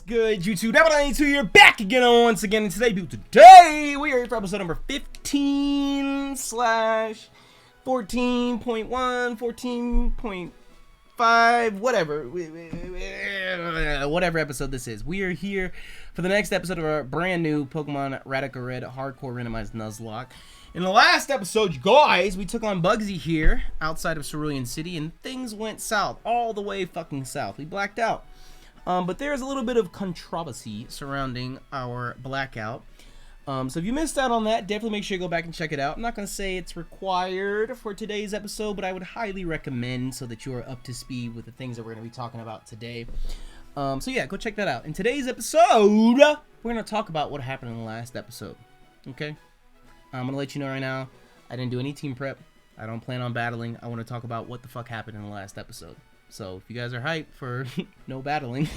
Good, YouTube. Nappy here, back again once again. And today we are here for episode number 15 slash 14.1, 14.5, whatever episode this is. We are here for the next episode of our brand new Pokemon Radical Red Hardcore Randomized Nuzlocke. In the last episode, you guys, we took on Bugsy here outside of Cerulean City, and things went south, all the way fucking south. We blacked out. But there's a little bit of controversy surrounding our blackout. So if you missed out on that, definitely make sure you go back and check it out. I'm not going to say it's required for today's episode, but I would highly recommend so that you are up to speed with the things that we're going to be talking about today. So yeah, go check that out. In today's episode, we're going to talk about what happened in the last episode. Okay? I'm going to let you know right now, I didn't do any team prep. I don't plan on battling. I want to talk about what the fuck happened in the last episode. So if you guys are hyped for no battling,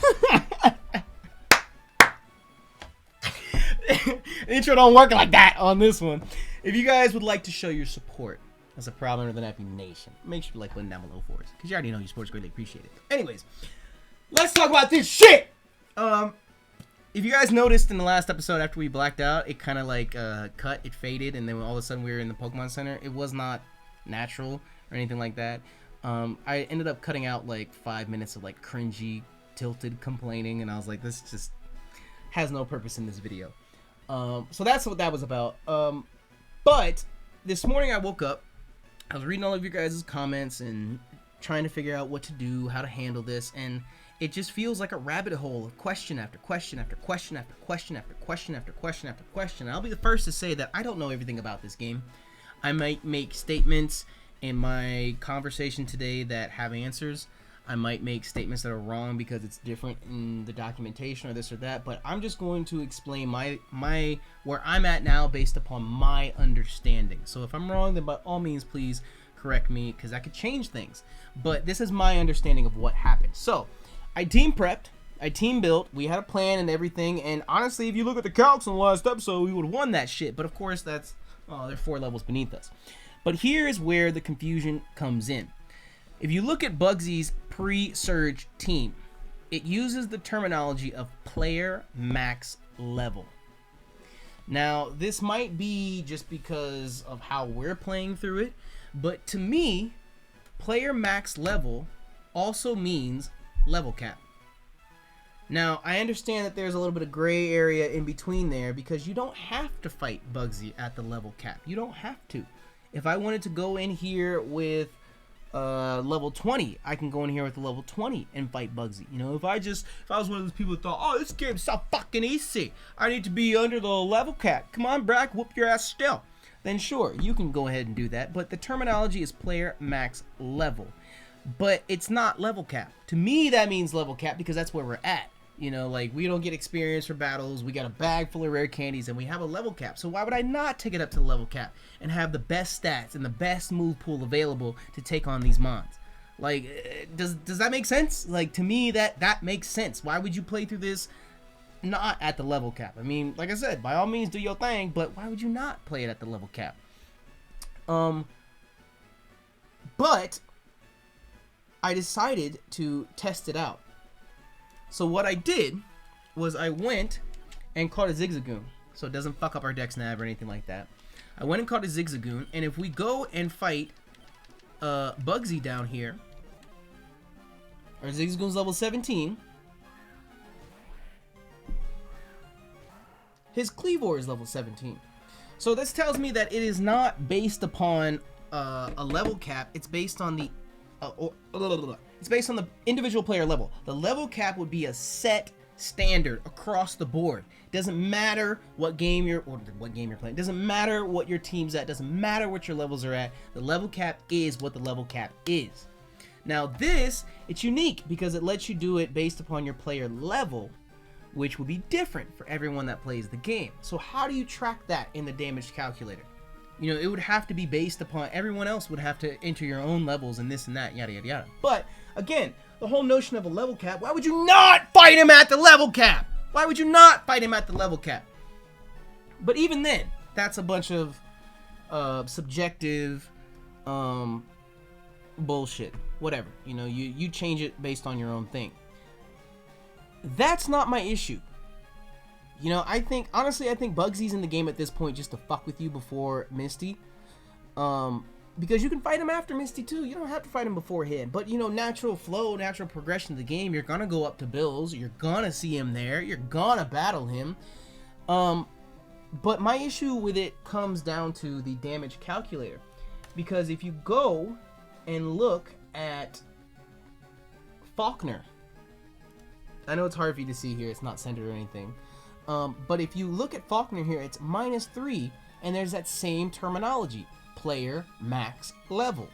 intro don't work like that on this one. If you guys would like to show your support as a proud member of the Nappy Nation, make sure you like button down below for us, because you already know your support's greatly appreciated. Anyways, let's talk about this shit. If you guys noticed in the last episode after we blacked out, it kind of like cut, it faded, and then all of a sudden we were in the Pokemon Center. It was not natural or anything like that. I ended up cutting out like 5 minutes of like cringy, tilted complaining, and I was like, this just has no purpose in this video. So that's what that was about. But this morning I woke up, I was reading all of your guys' comments and trying to figure out what to do, how to handle this, and it just feels like a rabbit hole of question after question after question after question after question after question after question. And I'll be the first to say that I don't know everything about this game. I might make statements in my conversation today that have answers. I might make statements that are wrong because it's different in the documentation or this or that, but I'm just going to explain my where I'm at now based upon my understanding. So if I'm wrong, then by all means please correct me, because I could change things. But this is my understanding of what happened. So I team prepped, I team built, we had a plan and everything, and honestly if you look at the calcs in the last episode, we would have won that shit. But of course that's, they're 4 levels beneath us. But here is where the confusion comes in. If you look at Bugsy's pre-surge team, it uses the terminology of player max level. Now, this might be just because of how we're playing through it, but to me, player max level also means level cap. Now, I understand that there's a little bit of gray area in between there because you don't have to fight Bugsy at the level cap. You don't have to. If I wanted to go in here with level 20, I can go in here with a level 20 and fight Bugsy. You know, if I was one of those people that thought, oh, this game's so fucking easy, I need to be under the level cap. Come on, Brack, whoop your ass still. Then sure, you can go ahead and do that. But the terminology is player max level. But it's not level cap. To me, that means level cap because that's where we're at. You know, like, we don't get experience for battles, we got a bag full of rare candies, and we have a level cap. So why would I not take it up to the level cap and have the best stats and the best move pool available to take on these mons? Like, does that make sense? Like, to me, that makes sense. Why would you play through this not at the level cap? I mean, like I said, by all means, do your thing, but why would you not play it at the level cap? But I decided to test it out. So what I did was I went and caught a Zigzagoon, so it doesn't fuck up our Dex Nav or anything like that. I went and caught a Zigzagoon, and if we go and fight Bugsy down here, our Zigzagoon's level 17. His Cleavor is level 17. So this tells me that it is not based upon a level cap. It's based on the it's based on the individual player level. The level cap would be a set standard across the board. It doesn't matter what game you're playing. It doesn't matter what your team's at. It doesn't matter what your levels are at. The level cap is what the level cap is. Now this, it's unique because it lets you do it based upon your player level, which will be different for everyone that plays the game. So how do you track that in the damage calculator? You know, it would have to be based upon, everyone else would have to enter your own levels and this and that, yada, yada, yada. But, again, the whole notion of a level cap, why would you not fight him at the level cap? Why would you not fight him at the level cap? But even then, that's a bunch of subjective bullshit. Whatever. You know, you change it based on your own thing. That's not my issue. You know, honestly, I think Bugsy's in the game at this point just to fuck with you before Misty. Because you can fight him after Misty too. You don't have to fight him beforehand. But, you know, natural flow, natural progression of the game, you're gonna go up to Bill's. You're gonna see him there. You're gonna battle him. But my issue with it comes down to the damage calculator. Because if you go and look at Faulkner, I know it's hard for you to see here, it's not centered or anything. But if you look at Faulkner here, it's -3, and there's that same terminology. Player max level.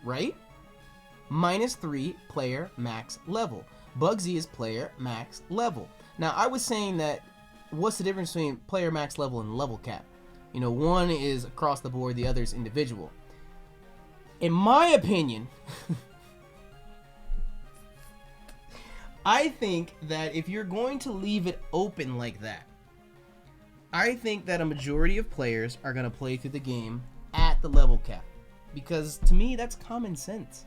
Right? -3 player max level. Bugsy is player max level. Now, I was saying that, what's the difference between player max level and level cap? You know, one is across the board, the other is individual. In my opinion, I think that if you're going to leave it open like that, I think that a majority of players are going to play through the game at the level cap. Because to me, that's common sense.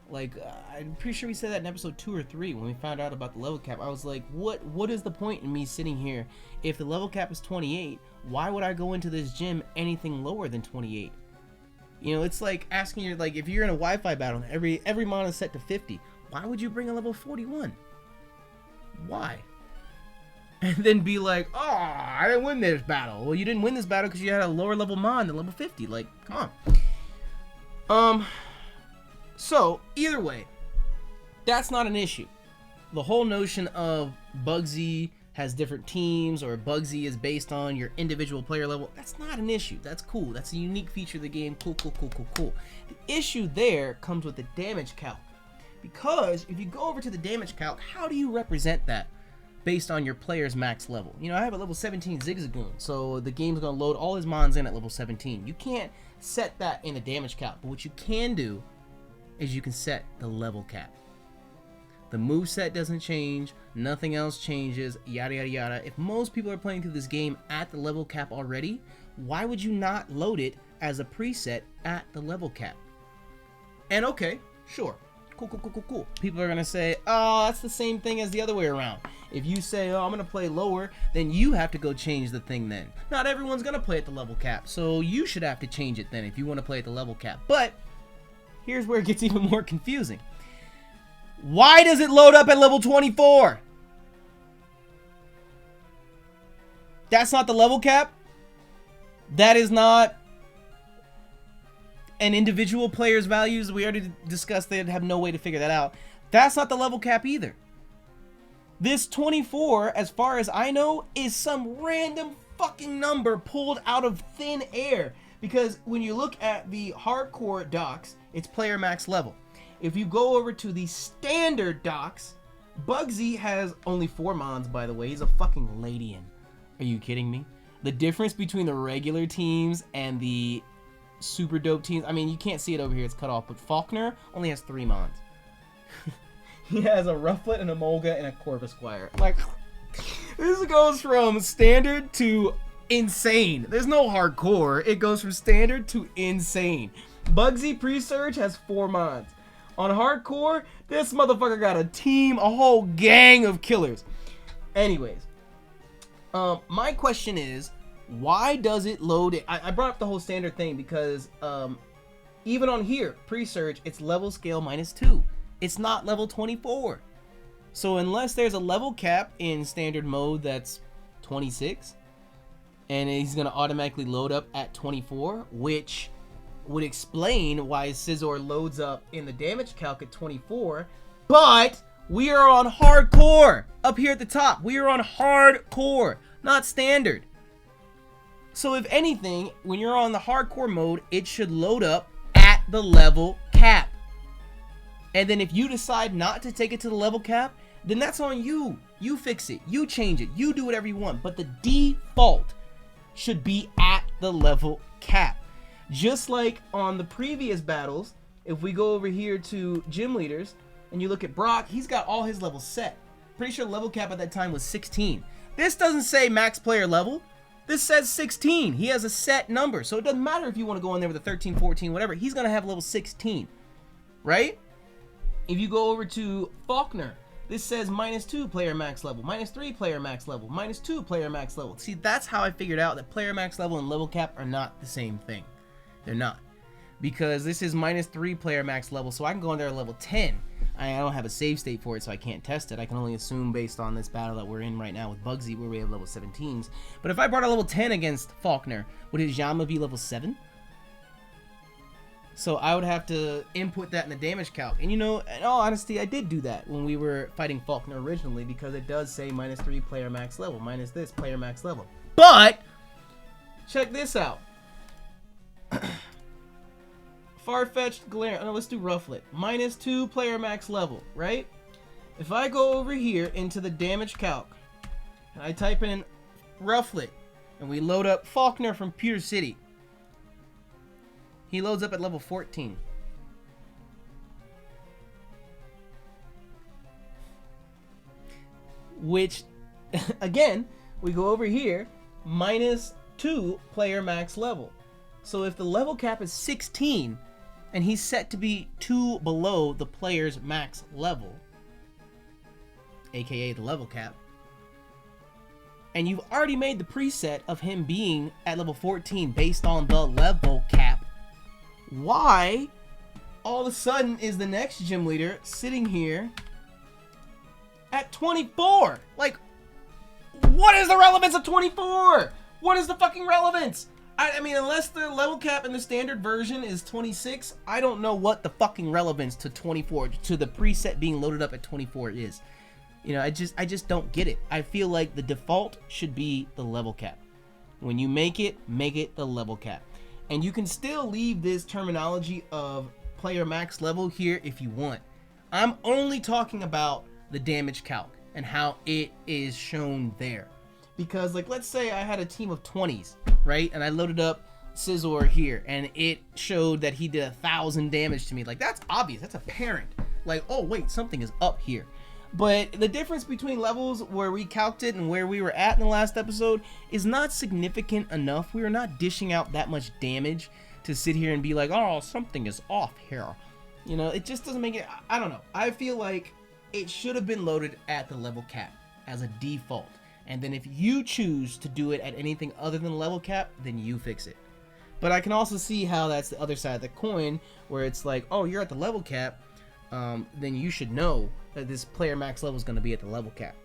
Like, I'm pretty sure we said that in episode 2 or 3 when we found out about the level cap. I was like, what is the point in me sitting here? If the level cap is 28, why would I go into this gym anything lower than 28? You know, it's like asking you, like, if you're in a Wi-Fi battle, every mon is set to 50, why would you bring a level 41? Why? And then be like, oh, I didn't win this battle. Well, you didn't win this battle because you had a lower level mon than level 50. Like, come on. So, either way, that's not an issue. The whole notion of Bugsy has different teams or Bugsy is based on your individual player level, that's not an issue. That's cool. That's a unique feature of the game. Cool. The issue there comes with the damage calc. Because if you go over to the damage calc, how do you represent that based on your player's max level? You know, I have a level 17 Zigzagoon, so the game's going to load all his mons in at level 17. You can't set that in a damage calc, but what you can do is you can set the level cap. The moveset doesn't change, nothing else changes, yada yada yada. If most people are playing through this game at the level cap already, why would you not load it as a preset at the level cap? And okay, sure. Cool. People are gonna say, oh, that's the same thing as the other way around. If you say, oh, I'm gonna play lower, then you have to go change the thing then. Not everyone's gonna play at the level cap, so you should have to change it then if you want to play at the level cap. But here's where it gets even more confusing. Why does it load up at level 24? That's not the level cap? That is not an individual player's values? We already discussed they'd have no way to figure that out. That's not the level cap either. This 24, as far as I know, is some random fucking number pulled out of thin air. Because when you look at the hardcore docs, it's player max level. If you go over to the standard docs, Bugsy has only 4 mons, by the way. He's a fucking Ladian. Are you kidding me? The difference between the regular teams and the super dope teams, I mean, you can't see it over here, it's cut off, but Faulkner only has 3 mons. He has a Rufflet and a Molga and a Corvusquire. Like, this goes from standard to insane. There's no hardcore. It goes from standard to insane. Bugsy pre-surge has 4 mons. On hardcore, this motherfucker got a team, a whole gang of killers. Anyways, my question is, why does it load it? I brought up the whole standard thing because even on here, pre-surge, it's level scale -2. It's not level 24. So unless there's a level cap in standard mode that's 26, and he's going to automatically load up at 24, which would explain why Scizor loads up in the damage calc at 24, but we are on hardcore up here at the top. We are on hardcore, not standard. So if anything, when you're on the hardcore mode, it should load up at the level cap. And then if you decide not to take it to the level cap, then that's on you. You fix it, you change it, you do whatever you want, but the default should be at the level cap. Just like on the previous battles, if we go over here to Gym Leaders, and you look at Brock, he's got all his levels set. Pretty sure level cap at that time was 16. This doesn't say max player level. This says 16. He has a set number. So it doesn't matter if you want to go in there with a 13, 14, whatever. He's going to have level 16. Right? If you go over to Faulkner, This says -2 player max level, -3 player max level, -2 player max level. See, that's how I figured out that player max level and level cap are not the same thing. They're not. Because this is -3 player max level, so I can go in there at level 10. I don't have a save state for it, so I can't test it. I can only assume based on this battle that we're in right now with Bugsy, where we have level 17s. But if I brought a level 10 against Faulkner, would his Yama be level 7? So I would have to input that in the damage calc. And in all honesty, I did do that when we were fighting Faulkner originally, because it does say -3 player max level, minus this player max level. But check this out. Far-fetched glare. Oh, let's do Rufflet. -2 player max level, right? If I go over here into the damage calc and I type in Rufflet and we load up Faulkner from Pewter City, he loads up at level 14. Which, again, we go over here, -2 player max level. So if the level cap is 16, and he's set to be 2 below the player's max level, aka the level cap, and you've already made the preset of him being at level 14 based on the level cap, why all of a sudden is the next gym leader sitting here at 24? Like, what is the relevance of 24? What is the fucking relevance? I mean, unless the level cap in the standard version is 26, I don't know what the fucking relevance to 24, to the preset being loaded up at 24 is. I just don't get it. I feel like the default should be the level cap. When you make it the level cap. And you can still leave this terminology of player max level here if you want. I'm only talking about the damage calc and how it is shown there. Because, like, let's say I had a team of 20s, right? And I loaded up Scizor here, and it showed that he did 1,000 damage to me. Like, that's obvious. That's apparent. Like, oh, wait, something is up here. But the difference between levels where we calced it and where we were at in the last episode is not significant enough. We are not dishing out that much damage to sit here and be like, oh, something is off here. It just doesn't make it... I don't know. I feel like it should have been loaded at the level cap as a default. And then if you choose to do it at anything other than level cap, then you fix it. But I can also see how that's the other side of the coin, where it's like, oh, you're at the level cap, then you should know that this player max level is going to be at the level cap.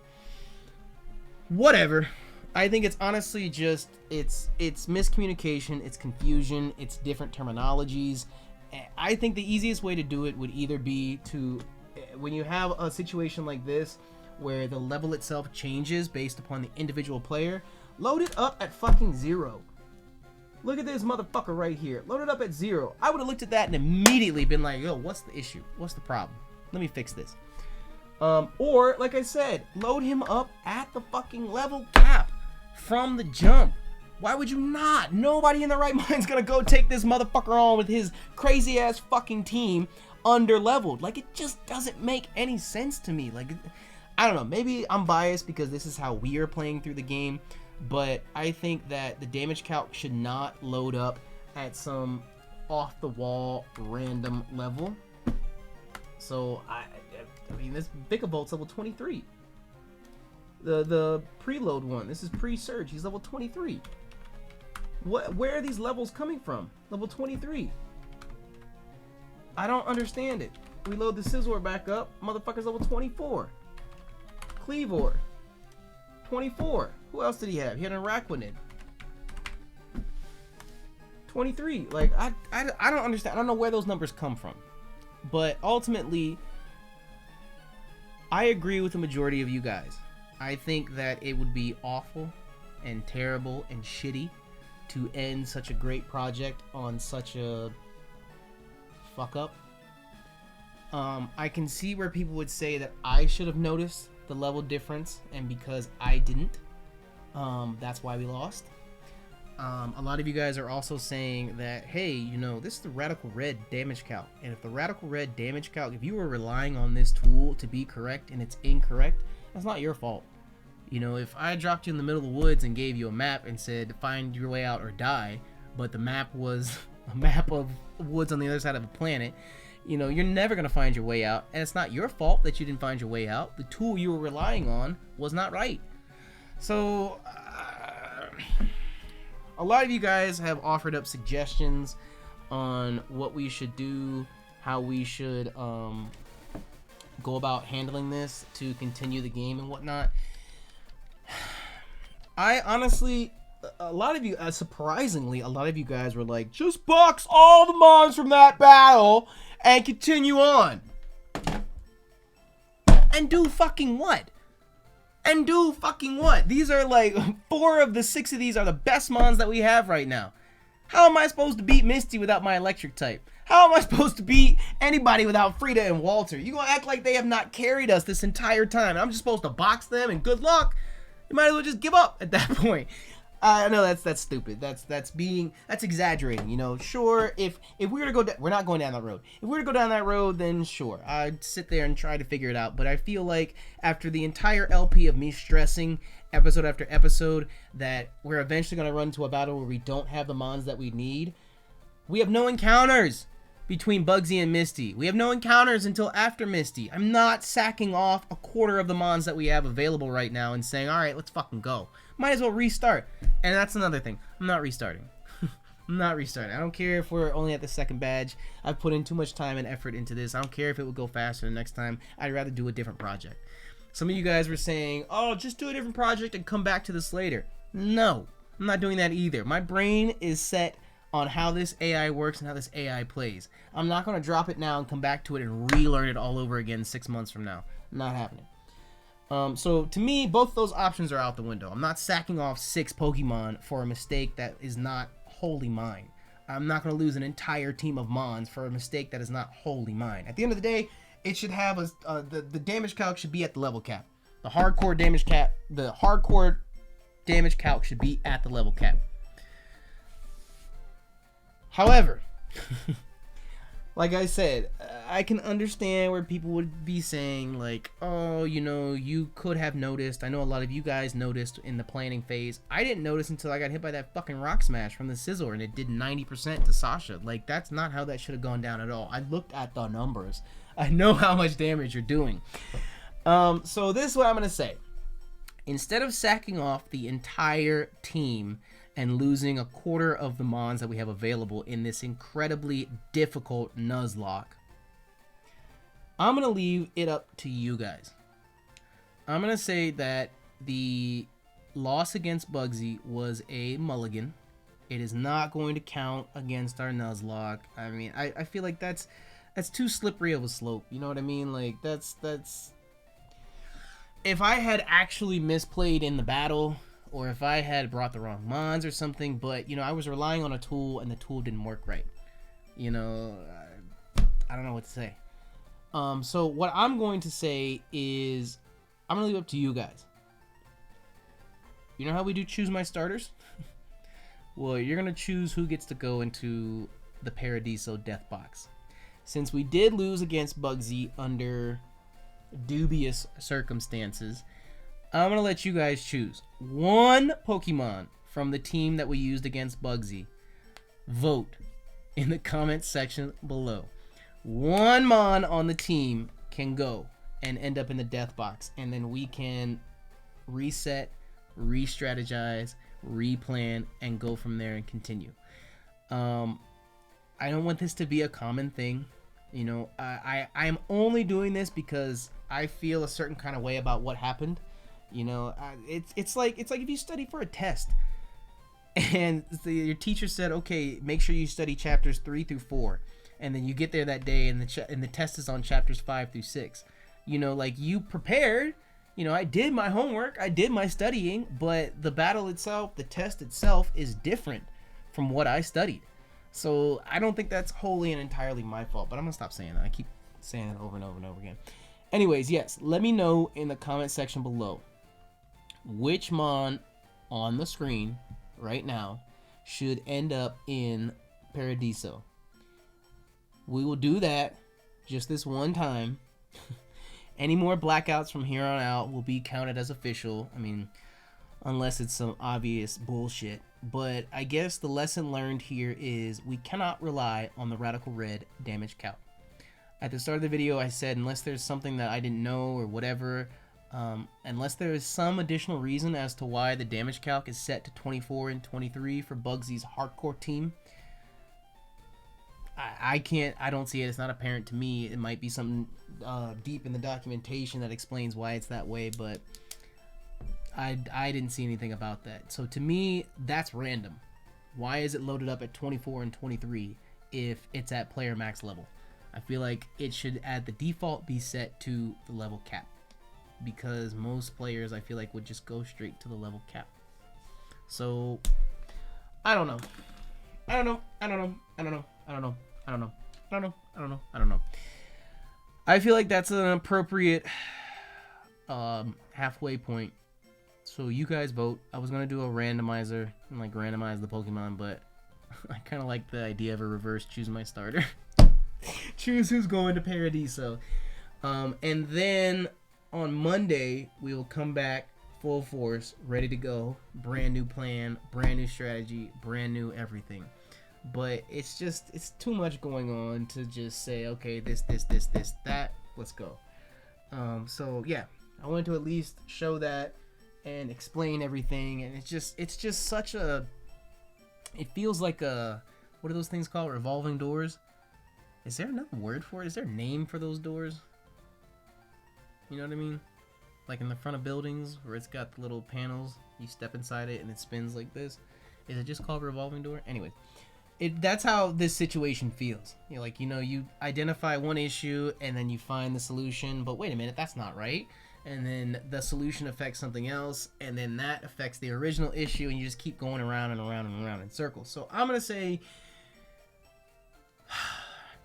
Whatever. I think it's honestly just, it's miscommunication, it's confusion, it's different terminologies. I think the easiest way to do it would either be to, when you have a situation like this, where the level itself changes based upon the individual player, load it up at fucking 0. Look at this motherfucker right here. Load it up at 0. I would have looked at that and immediately been like, yo, what's the issue? What's the problem? Let me fix this. Or, like I said, load him up at the fucking level cap from the jump. Why would you not? Nobody in their right mind's gonna go take this motherfucker on with his crazy ass fucking team under leveled. Like, it just doesn't make any sense to me. Like, I don't know, maybe I'm biased because this is how we are playing through the game, but I think that the damage calc should not load up at some off-the-wall random level. So, I mean, this Bicavolt's level 23. The preload one, this is pre-surge, he's level 23. Where are these levels coming from? Level 23. I don't understand it. We load the Scizor back up, motherfucker's level 24. Cleavor, 24. Who else did he have? He had an Araquanid. 23. Like, I don't understand. I don't know where those numbers come from. But ultimately, I agree with the majority of you guys. I think that it would be awful and terrible and shitty to end such a great project on such a fuck up. I can see where people would say that I should have noticed the level difference, and because I didn't, that's why we lost. A lot of you guys are also saying that, hey, this is the Radical Red damage calc, and if the Radical Red damage calc, if you were relying on this tool to be correct and it's incorrect, that's not your fault. If I dropped you in the middle of the woods and gave you a map and said find your way out or die, but the map was a map of woods on the other side of a planet, You know, you're never going to find your way out, and it's not your fault that you didn't find your way out. The tool you were relying on was not right. So, a lot of you guys have offered up suggestions on what we should do, how we should go about handling this to continue the game and whatnot. I honestly, a lot of you, surprisingly, a lot of you guys were like, just box all the mons from that battle and continue on. And do fucking what? And do fucking what? These are like 4 of the 6 of these are the best mons that we have right now. How am I supposed to beat Misty without my electric type? How am I supposed to beat anybody without Frida and Walter? You gonna act like they have not carried us this entire time? I'm just supposed to box them and good luck? You might as well just give up at that point. I know that's stupid. That's exaggerating. You know, sure, if we were to go, we're not going down that road. If we were to go down that road, then sure, I'd sit there and try to figure it out. But I feel like after the entire LP of me stressing episode after episode that we're eventually going to run into a battle where we don't have the mons that we need, we have no encounters between Bugsy and Misty. We have no encounters until after Misty. I'm not sacking off a quarter of the mons that we have available right now and saying, all right, let's fucking go. Might as well restart. And that's another thing. I'm not restarting. I'm not restarting. I don't care if we're only at the 2nd badge. I've put in too much time and effort into this. I don't care if it would go faster the next time. I'd rather do a different project. Some of you guys were saying, oh, just do a different project and come back to this later. No, I'm not doing that either. My brain is set on how this AI works and how this AI plays. I'm not going to drop it now and come back to it and relearn it all over again 6 months from now. Not happening. So to me, both those options are out the window. I'm not sacking off 6 Pokemon for a mistake that is not wholly mine. I'm not going to lose an entire team of Mons for a mistake that is not wholly mine. At the end of the day, it should have the damage calc should be at the level cap. The hardcore damage calc should be at the level cap. However, like I said, I can understand where people would be saying like, oh, you know, you could have noticed. I know a lot of you guys noticed in the planning phase. I didn't notice until I got hit by that fucking rock smash from the Scizor and it did 90% to Sasha. Like, that's not how that should have gone down at all. I looked at the numbers. I know how much damage you're doing. So this is what I'm going to say. Instead of sacking off the entire team and losing a quarter of the mons that we have available in this incredibly difficult Nuzlocke, I'm going to leave it up to you guys. I'm going to say that the loss against Bugsy was a mulligan. It is not going to count against our Nuzlocke. I mean, I feel like that's too slippery of a slope. You know what I mean? Like, that's... If I had actually misplayed in the battle, or if I had brought the wrong mons or something, but, you know, I was relying on a tool and the tool didn't work right. You know, I don't know what to say. So what I'm going to say is, I'm going to leave it up to you guys. You know how we do choose my starters? Well, you're going to choose who gets to go into the PARADISO death box. Since we did lose against Bugsy under dubious circumstances, I'm going to let you guys choose one Pokemon from the team that we used against Bugsy. Vote in the comments section below. One Mon on the team can go and end up in the death box, and then we can reset, re-strategize, replan, and go from there and continue. I don't want this to be a common thing. You know, I'm only doing this because I feel a certain kind of way about what happened. You know, it's like if you study for a test and your teacher said, okay, make sure you study chapters 3 through 4, and then you get there that day and the test is on chapters 5 through 6. You know, like, you prepared. You know, I did my homework, I did my studying, but the battle itself, the test itself, is different from what I studied. So I don't think that's wholly and entirely my fault, but I'm gonna stop saying that. I keep saying it over and over and over again. Anyways, yes, let me know in the comment section below which Mon on the screen right now should end up in PARADISO. We will do that just this one time. Any more blackouts from here on out will be counted as official. I mean, unless it's some obvious bullshit. But I guess the lesson learned here is we cannot rely on the Radical Red damage count. At the start of the video, I said unless there's something that I didn't know or whatever, unless there is some additional reason as to why the damage calc is set to 24 and 23 for Bugsy's hardcore team, I don't see it. It's not apparent to me. It might be something deep in the documentation that explains why it's that way, but I didn't see anything about that. So to me, that's random. Why is it loaded up at 24 and 23 if it's at player max level? I feel like it should, at the default, be set to the level cap, because most players, I feel like, would just go straight to the level cap. So I don't know. I don't know. I feel like that's an appropriate halfway point. So you guys vote. I was gonna do a randomizer and like randomize the Pokemon, but I kind of like the idea of a reverse choose my starter. Choose who's going to Paradiso. And then on Monday we will come back full force, ready to go. Brand new plan, brand new strategy, brand new everything. But it's too much going on to just say, okay, this, that, let's go. So yeah, I wanted to at least show that and explain everything, and it's just such a, it feels like a, what are those things called, revolving doors? Is there another word for it? Is there a name for those doors? You know what I mean? Like in the front of buildings where it's got the little panels, you step inside it and it spins like this. Is it just called revolving door? Anyway, that's how this situation feels. You identify one issue and then you find the solution, but wait a minute, that's not right. And then the solution affects something else, and then that affects the original issue, and you just keep going around and around and around in circles. So I'm gonna say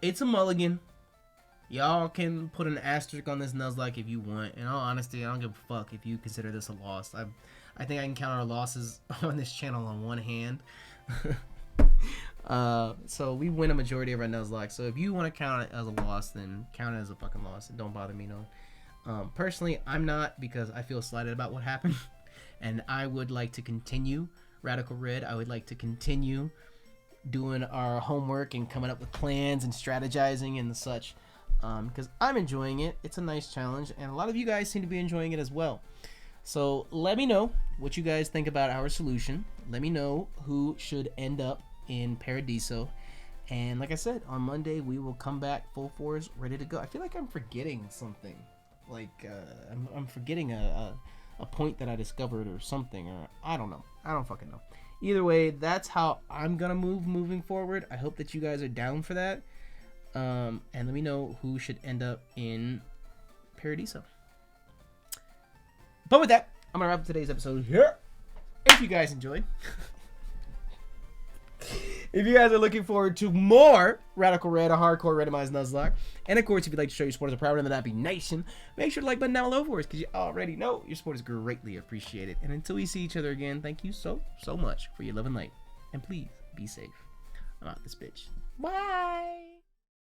it's a mulligan. Y'all can put an asterisk on this Nuzlocke if you want. In all honesty, I don't give a fuck if you consider this a loss. I think I can count our losses on this channel on one hand. So we win a majority of our Nuzlocke. So if you want to count it as a loss, then count it as a fucking loss. It don't bother me no. Personally, I'm not, because I feel slighted about what happened, and I would like to continue Radical Red. I would like to continue doing our homework and coming up with plans and strategizing and such, because I'm enjoying it. It's a nice challenge, and a lot of you guys seem to be enjoying it as well. So let me know what you guys think about our solution. Let me know who should end up in Paradiso. And like I said, on Monday we will come back full force, ready to go. I feel like I'm forgetting something. Like I'm forgetting a point that I discovered or something, or I don't know. I don't fucking know. Either way, that's how I'm gonna moving forward. I hope that you guys are down for that. And let me know who should end up in Paradiso. But with that, I'm gonna wrap up today's episode here. If you guys enjoyed, if you guys are looking forward to more Radical Red, a hardcore randomized Nuzlocke, and of course, if you'd like to show your support as a proud member of the Nappy Nation, make sure to like button down below for us, because you already know your support is greatly appreciated. And until we see each other again, thank you so much for your love and light. And please, be safe. I'm out this bitch. Bye!